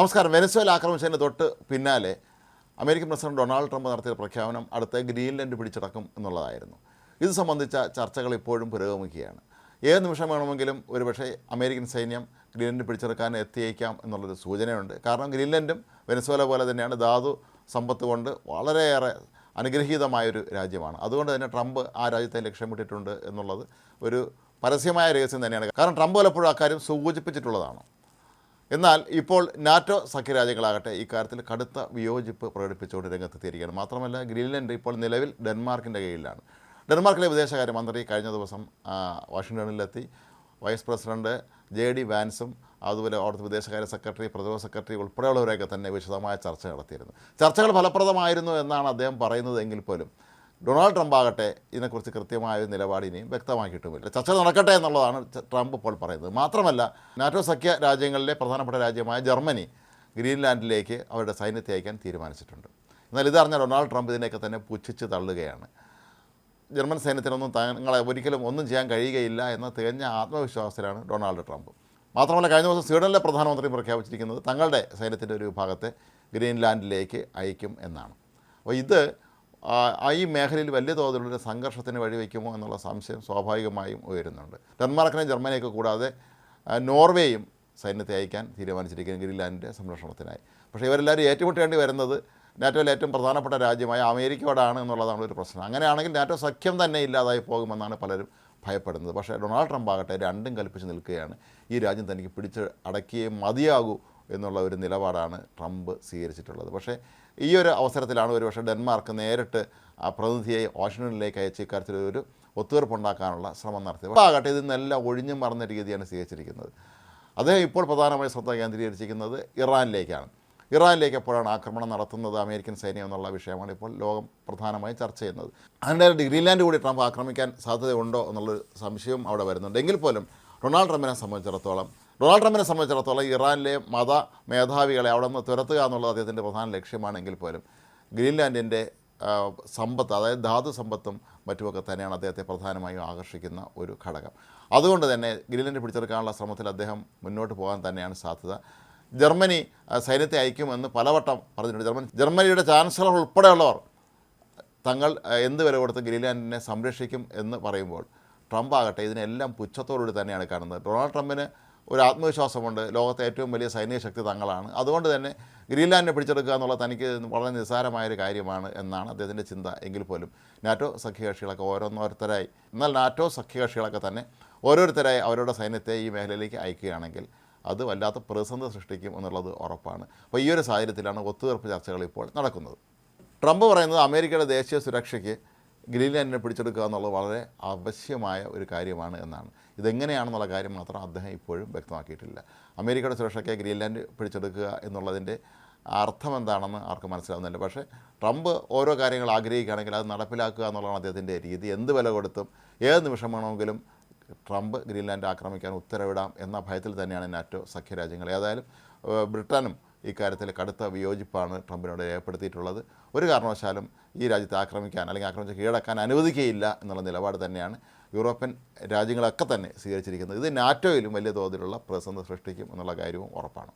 നമസ്കാരം. വെനസ്വേല ആക്രമിച്ചതിന് തൊട്ട് പിന്നാലെ അമേരിക്കൻ പ്രസിഡന്റ് ഡൊണാൾഡ് ട്രംപ് നടത്തിയ പ്രഖ്യാപനം അടുത്ത ഗ്രീൻലൻഡ് പിടിച്ചടക്കും എന്നുള്ളതായിരുന്നു. ഇത് സംബന്ധിച്ച ചർച്ചകൾ ഇപ്പോഴും പുരോഗമിക്കുകയാണ്. ഏത് നിമിഷം വേണമെങ്കിലും ഒരുപക്ഷെ അമേരിക്കൻ സൈന്യം ഗ്രീൻലൻഡ് പിടിച്ചെടുക്കാൻ എത്തിയേക്കാം എന്നുള്ളൊരു സൂചനയുണ്ട്. കാരണം ഗ്രീൻലൻഡും വെനസ്വേല പോലെ തന്നെയാണ് ധാതു സമ്പത്ത് കൊണ്ട് വളരെയേറെ അനുഗ്രഹീതമായൊരു രാജ്യമാണ്. അതുകൊണ്ട് തന്നെ ട്രംപ് ആ രാജ്യത്തെ ലക്ഷ്യമിട്ടിട്ടുണ്ട് എന്നുള്ളത് ഒരു പരസ്യമായ രഹസ്യം തന്നെയാണ്. കാരണം ട്രംപ് പലപ്പോഴും അക്കാര്യം സൂചിപ്പിച്ചിട്ടുള്ളതാണ്. എന്നാൽ ഇപ്പോൾ നാറ്റോ സഖ്യരാജ്യങ്ങളാകട്ടെ ഇക്കാര്യത്തിൽ കടുത്ത വിയോജിപ്പ് പ്രകടിപ്പിച്ചുകൊണ്ട് രംഗത്തെത്തിയിരിക്കുകയാണ്. മാത്രമല്ല ഗ്രീൻലൻഡ് ഇപ്പോൾ നിലവിൽ ഡെൻമാർക്കിൻ്റെ കീഴിലാണ്. ഡെൻമാർക്കിലെ വിദേശകാര്യമന്ത്രി കഴിഞ്ഞ ദിവസം വാഷിങ്ടണിലെത്തി വൈസ് പ്രസിഡന്റ് JD വാൻസും അതുപോലെ അവിടുത്തെ വിദേശകാര്യ സെക്രട്ടറി, പ്രതിരോധ സെക്രട്ടറി ഉൾപ്പെടെയുള്ളവരെയൊക്കെ തന്നെ വിശദമായ ചർച്ച നടത്തിയിരുന്നു. ചർച്ചകൾ ഫലപ്രദമായിരുന്നു എന്നാണ് അദ്ദേഹം പറയുന്നത്. എങ്കിൽ പോലും ഡൊണാൾഡ് ട്രംപ് ആകട്ടെ ഇതിനെക്കുറിച്ച് കൃത്യമായ നിലപാട് ഇനിയും വ്യക്തമാക്കിയിട്ടുമില്ല. ചർച്ച നടക്കട്ടെ എന്നുള്ളതാണ് ട്രംപ് ഇപ്പോൾ പറയുന്നത്. മാത്രമല്ല നാറ്റോ സഖ്യ രാജ്യങ്ങളിലെ പ്രധാനപ്പെട്ട രാജ്യമായ ജർമ്മനി ഗ്രീൻലാൻഡിലേക്ക് അവരുടെ സൈന്യത്തെ അയക്കാൻ തീരുമാനിച്ചിട്ടുണ്ട്. എന്നാൽ ഇതറിഞ്ഞ ഡൊണാൾഡ് ട്രംപ് ഇതിനെയൊക്കെ തന്നെ പുച്ഛിച്ച് തള്ളുകയാണ്. ജർമ്മൻ സൈന്യത്തിനൊന്നും തങ്ങളെ ഒരിക്കലും ഒന്നും ചെയ്യാൻ കഴിയുകയില്ല എന്ന തികഞ്ഞ ആത്മവിശ്വാസത്തിലാണ് ഡൊണാൾഡ് ട്രംപ്. മാത്രമല്ല കഴിഞ്ഞ ദിവസം സ്വീഡനിലെ പ്രധാനമന്ത്രി പ്രഖ്യാപിച്ചിരിക്കുന്നത് തങ്ങളുടെ സൈന്യത്തിൻ്റെ ഒരു വിഭാഗത്തെ ഗ്രീൻലാൻഡിലേക്ക് അയക്കും എന്നാണ്. അപ്പോൾ ഇത് ഈ മേഖലയിൽ വലിയ തോതിലുള്ള സംഘർഷത്തിന് വഴിവെക്കുമോ എന്നുള്ള സംശയം സ്വാഭാവികമായും ഉയരുന്നുണ്ട്. ഡെൻമാർക്കിനെ ജർമ്മനിയൊക്കെ കൂടാതെ നോർവേയും സൈന്യത്തെ അയക്കാൻ തീരുമാനിച്ചിരിക്കുന്നു ഗ്രീൻലാൻഡിൻ്റെ സംരക്ഷണത്തിനായി. പക്ഷേ ഇവരെല്ലാവരും ഏറ്റുമുട്ടേണ്ടി വരുന്നത് നാറ്റോയിലെ ഏറ്റവും പ്രധാനപ്പെട്ട രാജ്യമായ അമേരിക്കയോടാണ് എന്നുള്ളതാണ് ഒരു പ്രശ്നം. അങ്ങനെയാണെങ്കിൽ നാറ്റോ സഖ്യം തന്നെ ഇല്ലാതായി പോകുമെന്നാണ് പലരും ഭയപ്പെടുന്നത്. പക്ഷേ ഡൊണാൾഡ് ട്രംപ് ആകട്ടെ രണ്ടും കൽപ്പിച്ച് നിൽക്കുകയാണ്. ഈ രാജ്യം തനിക്ക് പിടിച്ച് അടക്കിയേ മതിയാകൂ എന്നുള്ള ഒരു നിലപാടാണ് ട്രംപ് സ്വീകരിച്ചിട്ടുള്ളത്. പക്ഷേ ഈ ഒരു അവസരത്തിലാണ് ഒരുപക്ഷെ ഡെൻമാർക്ക് നേരിട്ട് ആ പ്രതിനിധിയെ വാഷിങ്ടണിലേക്ക് അയച്ച് ഇക്കാര്യത്തിൽ ഒരു ഒത്തുതീർപ്പുണ്ടാക്കാനുള്ള ശ്രമം നടത്തിയത്. അപ്പോൾ ആകട്ടെ ഇതിനെല്ലാം ഒഴിഞ്ഞു മറന്ന രീതിയാണ് സ്വീകരിച്ചിരിക്കുന്നത്. അദ്ദേഹം ഇപ്പോൾ പ്രധാനമായി ശ്രദ്ധ കേന്ദ്രീകരിച്ചിരിക്കുന്നത് ഇറാനിലേക്കാണ്. ഇറാനിലേക്ക് എപ്പോഴാണ് ആക്രമണം നടത്തുന്നത് അമേരിക്കൻ സൈന്യം എന്നുള്ള വിഷയമാണ് ഇപ്പോൾ ലോകം പ്രധാനമായും ചർച്ച ചെയ്യുന്നത്. അതിൻ്റെ ഗ്രീൻലാൻഡ് കൂടി ട്രംപ് ആക്രമിക്കാൻ സാധ്യതയുണ്ടോ എന്നുള്ളൊരു സംശയവും അവിടെ വരുന്നുണ്ട്. എങ്കിൽ പോലും ഡൊണാൾഡ് ട്രംപിനെ സംബന്ധിച്ചിടത്തോളം ഇറാനിലെ മത മേധാവികളെ അവിടെ നിന്ന് തുരത്തുക എന്നുള്ളത് അദ്ദേഹത്തിൻ്റെ പ്രധാന ലക്ഷ്യമാണെങ്കിൽ പോലും ഗ്രീൻലാൻഡിൻ്റെ സമ്പത്ത്, അതായത് ധാതു സമ്പത്തും മറ്റുമൊക്കെ തന്നെയാണ് അദ്ദേഹത്തെ പ്രധാനമായും ആകർഷിക്കുന്ന ഒരു ഘടകം. അതുകൊണ്ട് തന്നെ ഗ്രീൻലാൻഡ് പിടിച്ചെടുക്കാനുള്ള ശ്രമത്തിൽ അദ്ദേഹം മുന്നോട്ട് പോകാൻ തന്നെയാണ് സാധ്യത. ജർമ്മനി സൈന്യത്തെ അയക്കുമെന്ന് പലവട്ടം പറഞ്ഞിട്ടുണ്ട്. ജർമ്മനിയുടെ ചാൻസലർ ഉൾപ്പെടെയുള്ളവർ തങ്ങൾ എന്ത് വില കൊടുത്ത് ഗ്രീൻലാൻഡിനെ സംരക്ഷിക്കും എന്ന് പറയുമ്പോൾ ട്രംപ് ആകട്ടെ ഇതിനെല്ലാം പുച്ഛത്തോടുകൂടി തന്നെയാണ് കാണുന്നത്. ഡൊണാൾഡ് ട്രംപിന് ഒരു ആത്മവിശ്വാസമുണ്ട്, ലോകത്തെ ഏറ്റവും വലിയ സൈനിക ശക്തി തങ്ങളാണ്, അതുകൊണ്ട് തന്നെ ഗ്രീൻലാൻഡിനെ പിടിച്ചെടുക്കുക എന്നുള്ളത് തനിക്ക് വളരെ നിസ്സാരമായൊരു കാര്യമാണ് എന്നാണ് അദ്ദേഹത്തിൻ്റെ ചിന്ത. എങ്കിൽ പോലും നാറ്റോ സഖ്യകക്ഷികളൊക്കെ ഓരോരുത്തരായി, എന്നാൽ നാറ്റോ സഖ്യകക്ഷികളൊക്കെ തന്നെ ഓരോരുത്തരായി അവരുടെ സൈന്യത്തെ ഈ മേഖലയിലേക്ക് അയക്കുകയാണെങ്കിൽ അത് വല്ലാത്ത പ്രതിസന്ധി സൃഷ്ടിക്കും എന്നുള്ളത് ഉറപ്പാണ്. അപ്പോൾ ഈ ഒരു സാഹചര്യത്തിലാണ് ഒത്തുതീർപ്പ് ചർച്ചകൾ ഇപ്പോൾ നടക്കുന്നത്. ട്രംപ് പറയുന്നത് അമേരിക്കയുടെ ദേശീയ സുരക്ഷയ്ക്ക് ഗ്രീൻലാൻഡിനെ പിടിച്ചെടുക്കുക എന്നുള്ളത് വളരെ ആവശ്യമായ ഒരു കാര്യമാണ് എന്നാണ്. ഇതെങ്ങനെയാണെന്നുള്ള കാര്യം മാത്രം അദ്ദേഹം ഇപ്പോഴും വ്യക്തമാക്കിയിട്ടില്ല. അമേരിക്കയുടെ സുരക്ഷയ്ക്ക് ഗ്രീൻലാൻഡ് പിടിച്ചെടുക്കുക എന്നുള്ളതിൻ്റെ അർത്ഥം എന്താണെന്ന് ആർക്കും മനസ്സിലാവുന്നില്ല. പക്ഷേ ട്രംപ് ഓരോ കാര്യങ്ങൾ ആഗ്രഹിക്കുകയാണെങ്കിൽ അത് നടപ്പിലാക്കുക എന്നുള്ളതാണ് അദ്ദേഹത്തിൻ്റെ രീതി. എന്ത് വില കൊടുത്തും ഏത് നിമിഷം വേണമെങ്കിലും ട്രംപ് ഗ്രീൻലാൻഡ് ആക്രമിക്കാൻ ഉത്തരവിടാം എന്ന ഭയത്തിൽ തന്നെയാണ് നാറ്റോ സഖ്യരാജ്യങ്ങൾ. ഏതായാലും ബ്രിട്ടനും ഇക്കാര്യത്തിൽ കടുത്ത വിയോജിപ്പാണ് ട്രംപിനോട് രേഖപ്പെടുത്തിയിട്ടുള്ളത്. ഒരു കാരണവശാലും ഈ രാജ്യത്തെ ആക്രമിക്കാൻ അല്ലെങ്കിൽ ആക്രമിച്ച് കീഴടക്കാൻ അനുവദിക്കുകയില്ല എന്നുള്ള നിലപാട് തന്നെയാണ് യൂറോപ്യൻ രാജ്യങ്ങളൊക്കെ തന്നെ സ്വീകരിച്ചിരിക്കുന്നത്. ഇത് നാറ്റോയിലും വലിയ തോതിലുള്ള പ്രതിസന്ധി സൃഷ്ടിക്കും എന്നുള്ള കാര്യവും ഉറപ്പാണ്.